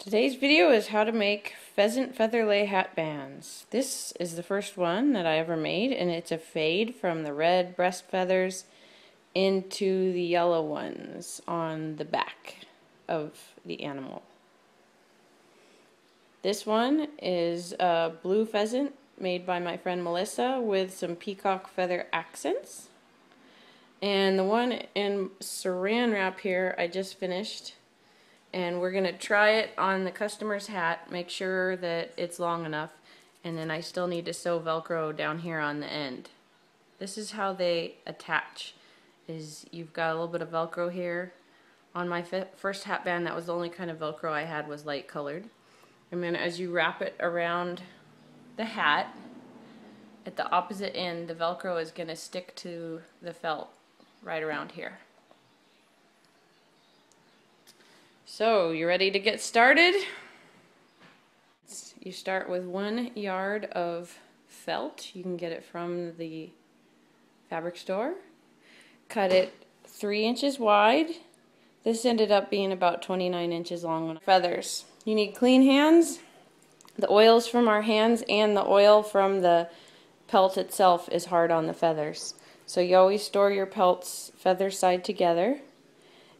Today's video is how to make pheasant feather lei hat bands. This is the first one that I ever made, and it's a fade from the red breast feathers into the yellow ones on the back of the animal. This one is a blue pheasant made by my friend Melissa with some peacock feather accents. And the one in saran wrap here I just finished. And we're going to try it on the customer's hat, make sure that it's long enough, and then I still need to sew velcro down here on the end. This is how they attach, is you've got a little bit of velcro here. On my first hat band, that was the only kind of velcro I had, was light colored. And then as you wrap it around the hat, at the opposite end, the velcro is going to stick to the felt right around here. So, you ready to get started? You start with 1 yard of felt. You can get it from the fabric store. Cut it 3 inches wide. This ended up being about 29 inches long on feathers. You need clean hands. The oils from our hands and the oil from the pelt itself is hard on the feathers. So you always store your pelts feather side together.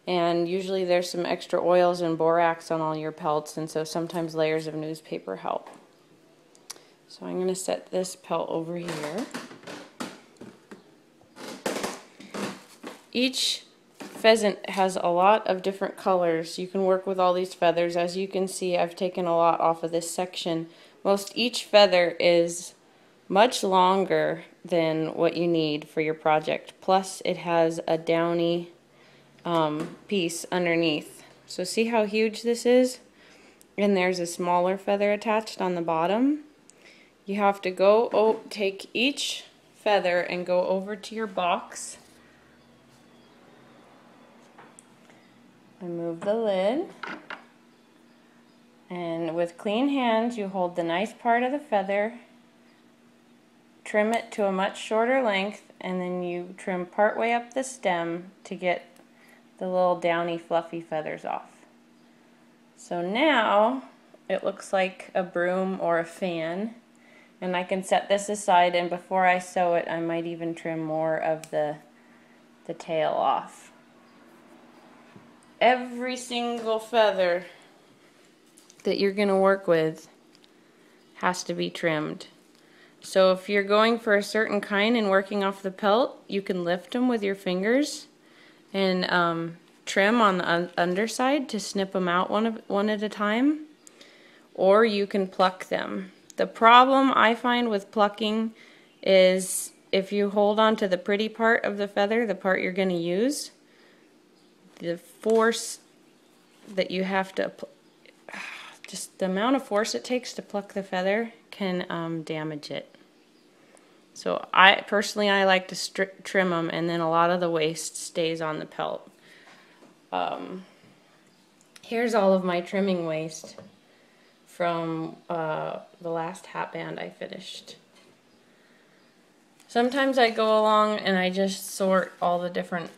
And usually there's some extra oils and borax on all your pelts, and so sometimes layers of newspaper help. So I'm going to set this pelt over here. Each pheasant has a lot of different colors. You can work with all these feathers. As you can see, I've taken a lot off of this section. Each feather is much longer than what you need for your project. Plus it has a downy piece underneath. So see how huge this is? And there's a smaller feather attached on the bottom. You have to take each feather and go over to your box. Remove the lid. And with clean hands, you hold the nice part of the feather, trim it to a much shorter length, and then you trim part way up the stem to get the little downy fluffy feathers off. So now it looks like a broom or a fan, and I can set this aside, and before I sew it I might even trim more of the tail off. Every single feather that you're going to work with has to be trimmed. So if you're going for a certain kind and working off the pelt, you can lift them with your fingers and trim on the underside to snip them out one at a time, or you can pluck them. The problem I find with plucking is if you hold on to the pretty part of the feather, the part you're going to use, the force that you have to, just the amount of force it takes to pluck the feather can damage it. So I like to trim them, and then a lot of the waste stays on the pelt. Here's all of my trimming waste from the last hat band I finished. Sometimes I go along and I just sort all the different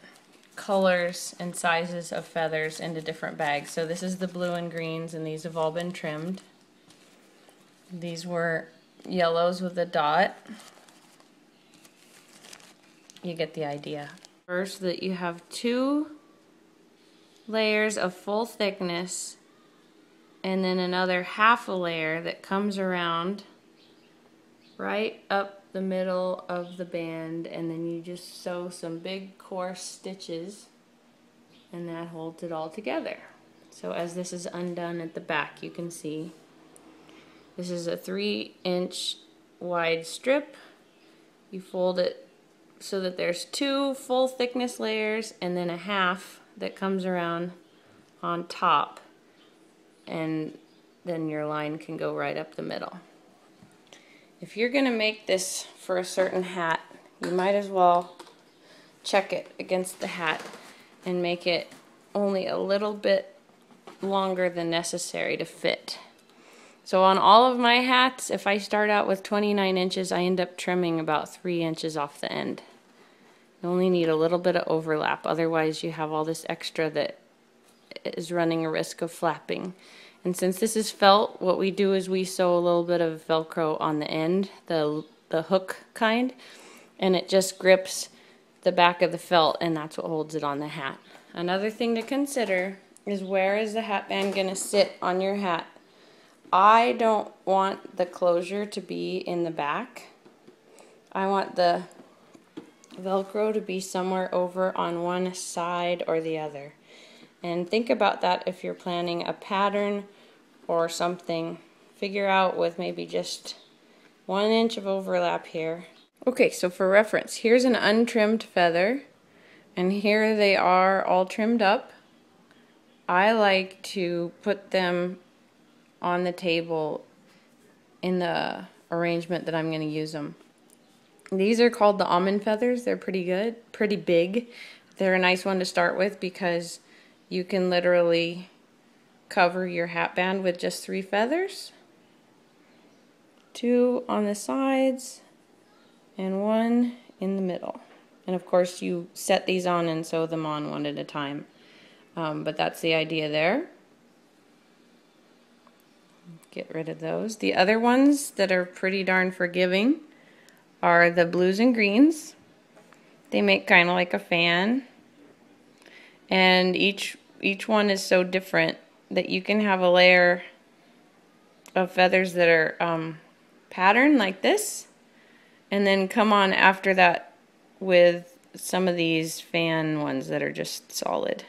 colors and sizes of feathers into different bags. So this is the blue and greens, and these have all been trimmed. These were yellows with a dot. You get the idea. First, that you have 2 layers of full thickness, and then another half a layer that comes around right up the middle of the band, and then you just sew some big coarse stitches, and that holds it all together. So as this is undone at the back, you can see this is a 3-inch wide strip. You fold it so that there's 2 full thickness layers and then a half that comes around on top, and then your line can go right up the middle. If you're going to make this for a certain hat, you might as well check it against the hat and make it only a little bit longer than necessary to fit. So on all of my hats, if I start out with 29 inches, I end up trimming about 3 inches off the end. You only need a little bit of overlap, otherwise you have all this extra that is running a risk of flapping. And since this is felt, what we do is we sew a little bit of Velcro on the end, the hook kind, and it just grips the back of the felt, and that's what holds it on the hat. Another thing to consider is, where is the hatband going to sit on your hat? I don't want the closure to be in the back. I want the Velcro to be somewhere over on one side or the other. And think about that if you're planning a pattern or something. Figure out with maybe just 1 inch of overlap here. Okay, so for reference, here's an untrimmed feather, and here they are all trimmed up. I like to put them on the table in the arrangement that I'm going to use them. These are called the almond feathers. They're pretty good, pretty big. They're a nice one to start with because you can literally cover your hatband with just 3 feathers. 2 on the sides and 1 in the middle. And of course you set these on and sew them on one at a time. But that's the idea there. Get rid of those. The other ones that are pretty darn forgiving are the blues and greens. They make kind of like a fan. And each one is so different that you can have a layer of feathers that are patterned like this, and then come on after that with some of these fan ones that are just solid.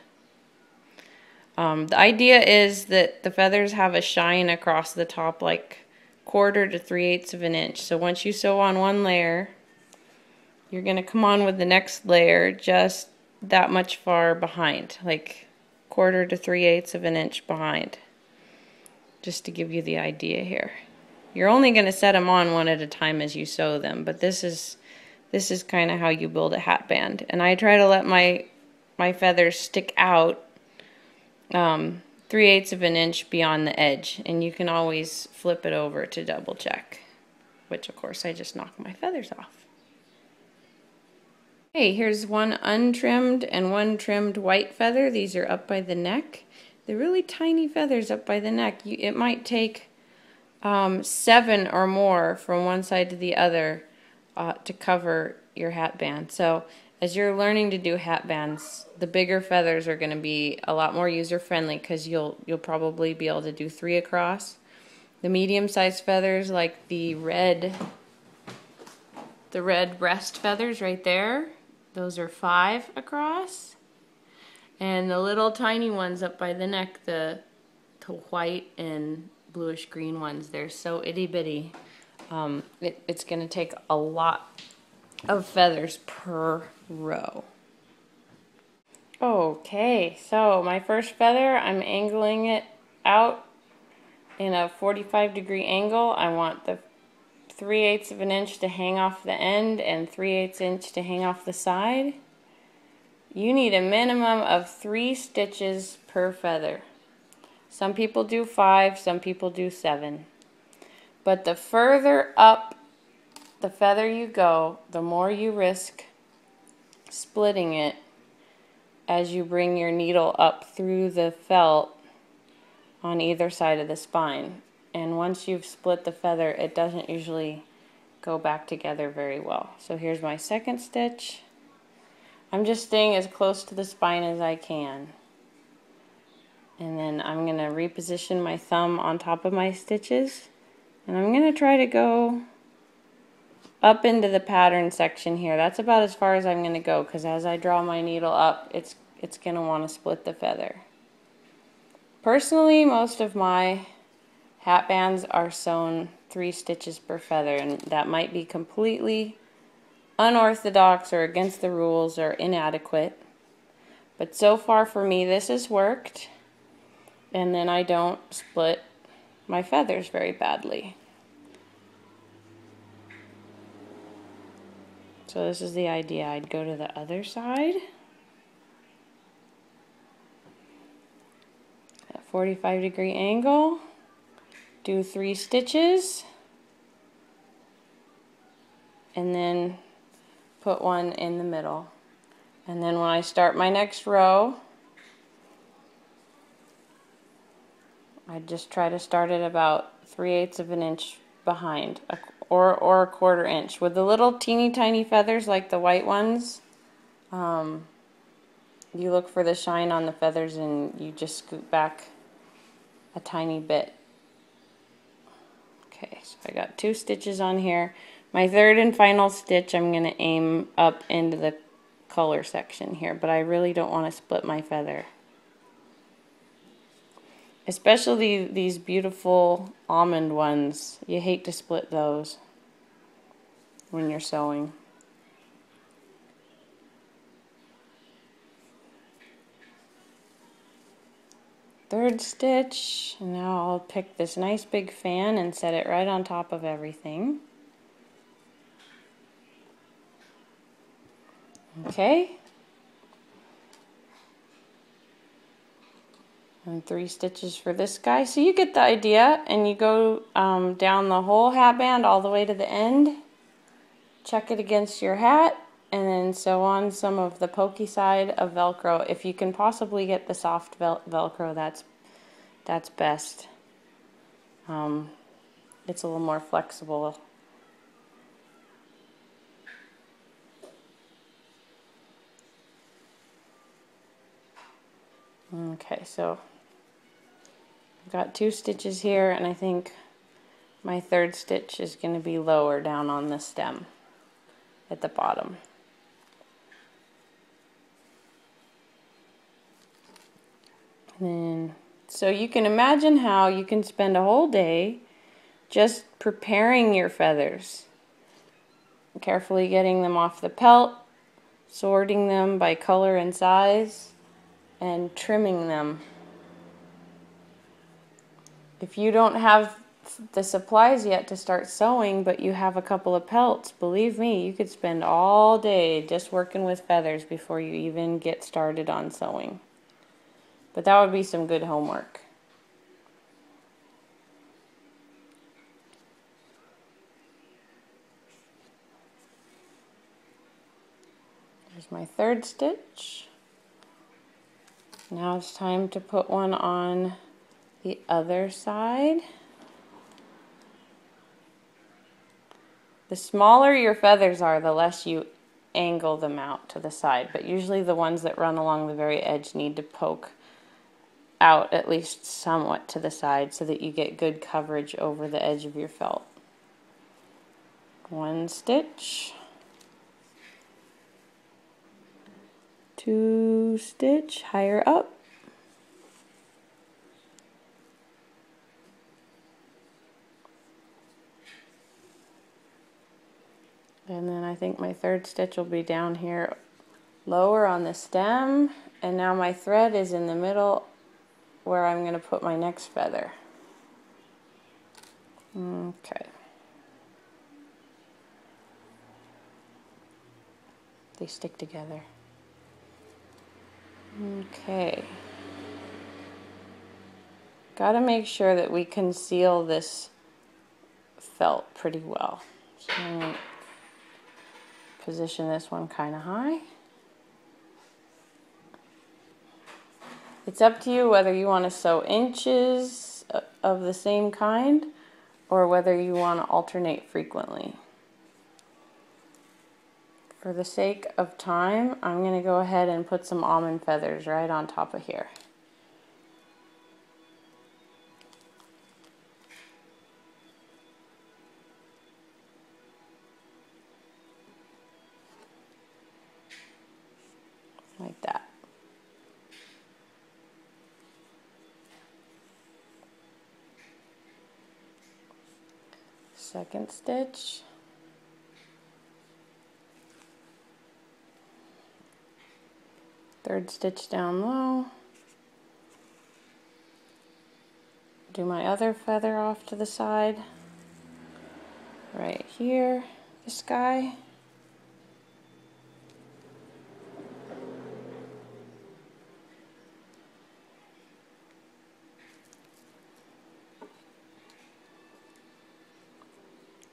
The idea is that the feathers have a shine across the top, like 1/4 to 3/8 of an inch. So once you sew on one layer, you're going to come on with the next layer just that much far behind, like 1/4 to 3/8 of an inch behind, just to give you the idea here. You're only going to set them on one at a time as you sew them, but this is kind of how you build a hatband. And I try to let my feathers stick out 3/8 of an inch beyond the edge, and you can always flip it over to double check, which of course I just knock my feathers off. Okay, here's one untrimmed and one trimmed white feather. These are up by the neck. They're really tiny feathers up by the neck. It might take 7 or more from one side to the other to cover your hatband. So as you're learning to do hatbands, the bigger feathers are going to be a lot more user-friendly because you'll probably be able to do 3 across. The medium-sized feathers, like the red breast feathers right there, those are 5 across. And the little tiny ones up by the neck, the white and bluish green ones, they're so itty bitty. It's going to take a lot of feathers per row. Okay, so my first feather, I'm angling it out in a 45-degree angle. I want the 3/8 of an inch to hang off the end and 3/8 inch to hang off the side. You need a minimum of 3 stitches per feather. Some people do 5, some people do 7. But the further up the feather you go, the more you risk splitting it as you bring your needle up through the felt on either side of the spine. And once you've split the feather, it doesn't usually go back together very well. So here's my second stitch. I'm just staying as close to the spine as I can. And then I'm going to reposition my thumb on top of my stitches. And I'm going to try to go up into the pattern section here. That's about as far as I'm going to go, because as I draw my needle up, it's going to want to split the feather. Personally, most of my hatbands are sewn 3 stitches per feather, and that might be completely unorthodox or against the rules or inadequate. But so far for me, this has worked, and then I don't split my feathers very badly. So this is the idea. I'd go to the other side at 45-degree angle, do 3 stitches, and then put one in the middle. And then when I start my next row, I just try to start at about 3/8 of an inch behind, or a 1/4 inch. With the little teeny tiny feathers like the white ones, you look for the shine on the feathers and you just scoot back a tiny bit. Okay, so I got 2 stitches on here. My third and final stitch, I'm going to aim up into the color section here, but I really don't want to split my feather. Especially these beautiful almond ones. You hate to split those when you're sewing. Third stitch, and now I'll pick this nice big fan and set it right on top of everything. Okay. And 3 stitches for this guy. So you get the idea, and you go down the whole hat band all the way to the end. Check it against your hat, and then sew on some of the pokey side of velcro. If you can possibly get the soft velcro, that's best. It's a little more flexible. Okay, so I've got 2 stitches here, and I think my third stitch is going to be lower down on the stem at the bottom. And then, so you can imagine how you can spend a whole day just preparing your feathers. Carefully getting them off the pelt, sorting them by color and size, and trimming them. If you don't have the supplies yet to start sewing, but you have a couple of pelts, believe me, you could spend all day just working with feathers before you even get started on sewing. But that would be some good homework. Here's my third stitch. Now it's time to put one on the other side. The smaller your feathers are, the less you angle them out to the side, but usually the ones that run along the very edge need to poke out at least somewhat to the side so that you get good coverage over the edge of your felt. 1 stitch, 2 stitch higher up, and then I think my third stitch will be down here lower on the stem, and now my thread is in the middle where I'm going to put my next feather. Okay. They stick together. Okay. Got to make sure that we conceal this felt pretty well. So I'm going to position this one kind of high. It's up to you whether you want to sew inches of the same kind or whether you want to alternate frequently. For the sake of time, I'm going to go ahead and put some almond feathers right on top of here. Like that. Second stitch. Third stitch down low. Do my other feather off to the side. Right here, this guy.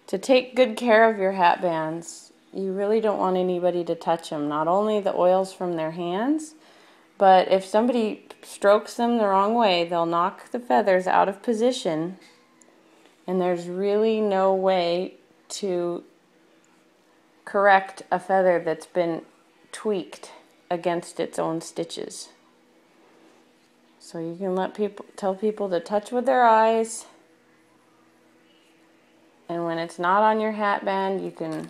To take good care of your hat bands, you really don't want anybody to touch them. Not only the oils from their hands, But if somebody strokes them the wrong way, they'll knock the feathers out of position, and there's really no way to correct a feather that's been tweaked against its own stitches. So you can tell people to touch with their eyes, and when it's not on your hatband, you can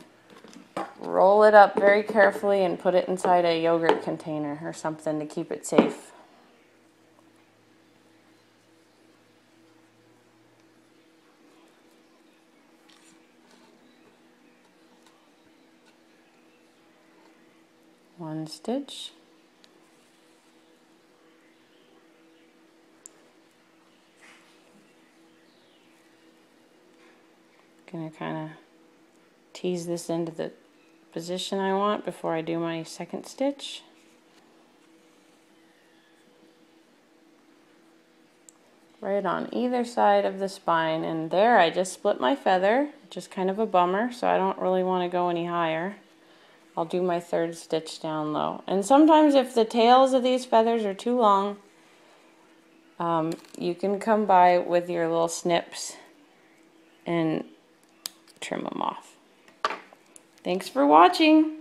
roll it up very carefully and put it inside a yogurt container or something to keep it safe. One stitch. Gonna kind of tease this into the position I want before I do my second stitch. Right on either side of the spine, and there I just split my feather, which is kind of a bummer, so I don't really want to go any higher. I'll do my third stitch down low. And sometimes if the tails of these feathers are too long, you can come by with your little snips and trim them off. Thanks for watching.